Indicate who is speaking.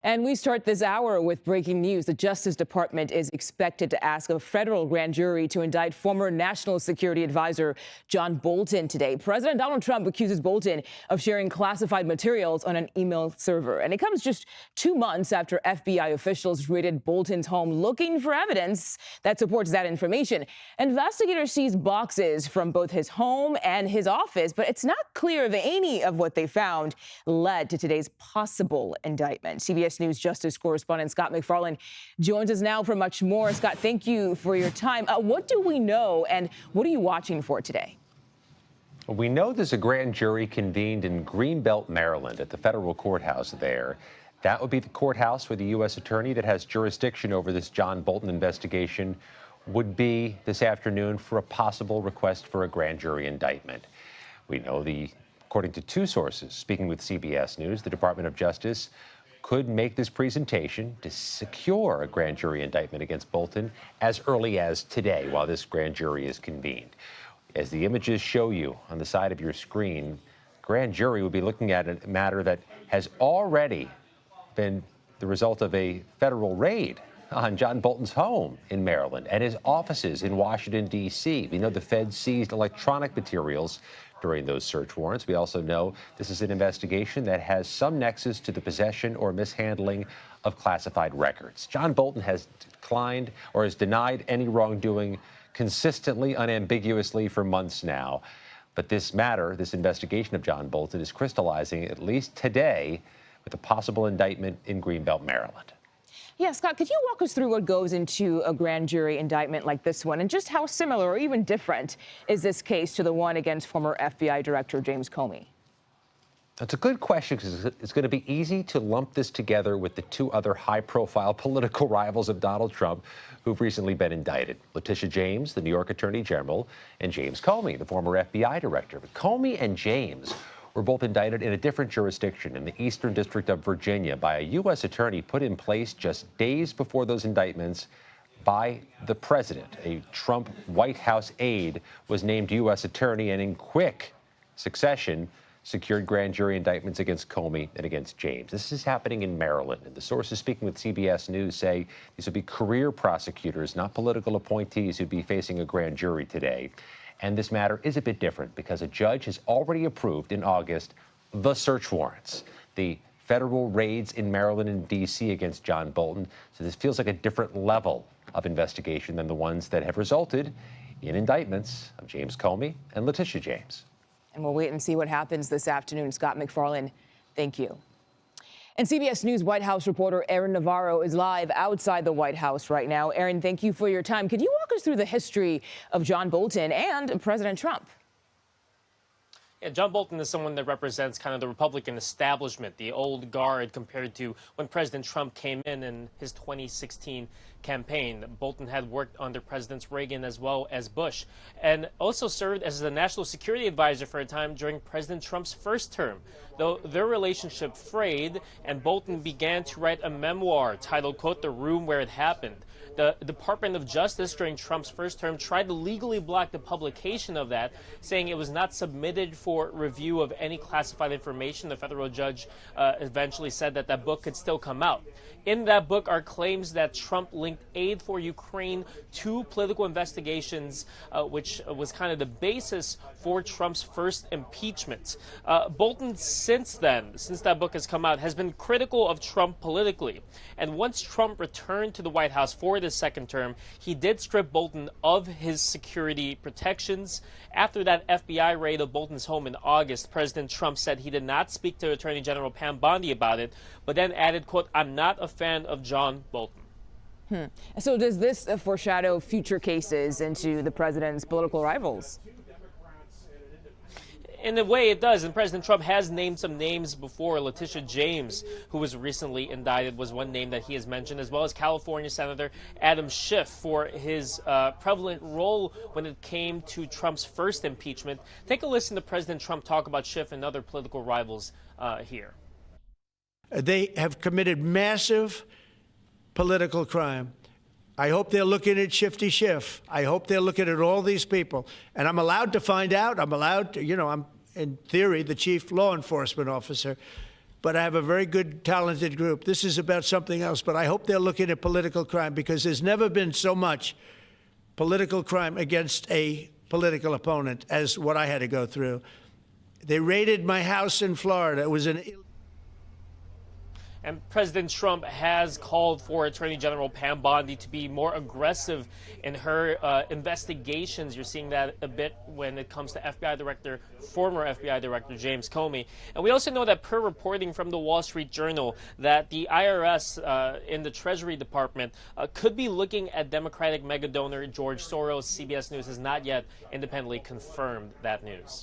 Speaker 1: And we start this hour with breaking news. The Justice Department is expected to ask a federal grand jury to indict former National Security Advisor John Bolton today. President Donald Trump accuses Bolton of sharing classified materials on an email server. And it comes just 2 months after FBI officials raided Bolton's home looking for evidence that supports that information. Investigators seized boxes from both his home and his office, but it's not clear if any of what they found led to today's possible indictment. CBS News Justice correspondent Scott MacFarlane joins us now for much more. Scott, thank you for your time. What do we know, and what are you watching for today?
Speaker 2: We know there's a grand jury convened in Greenbelt, Maryland, at the federal courthouse there. That would be the courthouse where the U.S. attorney that has jurisdiction over this John Bolton investigation would be this afternoon for a possible request for a grand jury indictment. We know according to two sources speaking with CBS News, the Department of Justice could make this presentation to secure a grand jury indictment against Bolton as early as today while this grand jury is convened. As the images show you on the side of your screen, grand jury will be looking at a matter that has already been the result of a federal raid on John Bolton's home in Maryland and his offices in Washington, D.C. We know the feds seized electronic materials during those search warrants. We also know this is an investigation that has some nexus to the possession or mishandling of classified records. John Bolton has declined or has denied any wrongdoing consistently, unambiguously for months now. But this matter, this investigation of John Bolton, is crystallizing at least today with a possible indictment in Greenbelt, Maryland.
Speaker 1: Yeah, Scott, could you walk us through what goes into a grand jury indictment like this one, and just how similar or even different is this case to the one against former FBI Director James Comey?
Speaker 2: That's a good question, because it's going to be easy to lump this together with the two other high-profile political rivals of Donald Trump who've recently been indicted: Letitia James, the New York Attorney General, and James Comey, the former FBI Director. But Comey and James were both indicted in a different jurisdiction in the Eastern District of Virginia by a U.S. attorney put in place just days before those indictments by the president. A Trump White House aide was named U.S. attorney and in quick succession secured grand jury indictments against Comey and against James. This is happening in Maryland, and the sources speaking with CBS News say these will be career prosecutors, not political appointees, who'd be facing a grand jury today. And this matter is a bit different because a judge has already approved in August the search warrants, the federal raids in Maryland and D.C. against John Bolton. So this feels like a different level of investigation than the ones that have resulted in indictments of James Comey and Letitia James.
Speaker 1: And we'll wait and see what happens this afternoon. Scott MacFarlane, thank you. And CBS News White House reporter Aaron Navarro is live outside the White House right now. Aaron, thank you for your time. Could you walk us through the history of John Bolton and President Trump?
Speaker 3: Yeah, John Bolton is someone that represents kind of the Republican establishment, the old guard, compared to when President Trump came in his 2016 campaign. Bolton had worked under Presidents Reagan as well as Bush, and also served as the national security advisor for a time during President Trump's first term. Though their relationship frayed, and Bolton began to write a memoir titled, quote, "The Room Where It Happened." The Department of Justice during Trump's first term tried to legally block the publication of that, saying it was not submitted for review of any classified information. The federal judge eventually said that that book could still come out. In that book are claims that Trump linked aid for Ukraine to political investigations, which was kind of the basis for Trump's first impeachment. Bolton, since that book has come out, has been critical of Trump politically. And once Trump returned to the White House for the second term, he did strip Bolton of his security protections. After that FBI raid of Bolton's home in August, President Trump said he did not speak to Attorney General Pam Bondi about it, but then added, quote, "I'm not a fan of John Bolton."
Speaker 1: So does this foreshadow future cases into the president's political rivals?
Speaker 3: In a way, it does, and President Trump has named some names before. Letitia James, who was recently indicted, was one name that he has mentioned, as well as California Senator Adam Schiff for his prevalent role when it came to Trump's first impeachment. Take a listen to President Trump talk about Schiff and other political rivals here.
Speaker 4: They have committed massive political crime. I hope they're looking at Shifty Schiff. I hope they're looking at all these people. And I'm allowed to find out. I'm allowed to, I'm, in theory, the chief law enforcement officer. but I have a very good, talented group. This is about something else, but I hope they're looking at political crime, because there's never been so much political crime against a political opponent as what I had to go through. They raided my house in Florida. It was an...
Speaker 3: And President Trump has called for Attorney General Pam Bondi to be more aggressive in her investigations. You're seeing that a bit when it comes to former FBI Director James Comey. And we also know that, per reporting from the Wall Street Journal, that the IRS in the Treasury Department could be looking at Democratic mega donor George Soros. CBS News has not yet independently confirmed that news.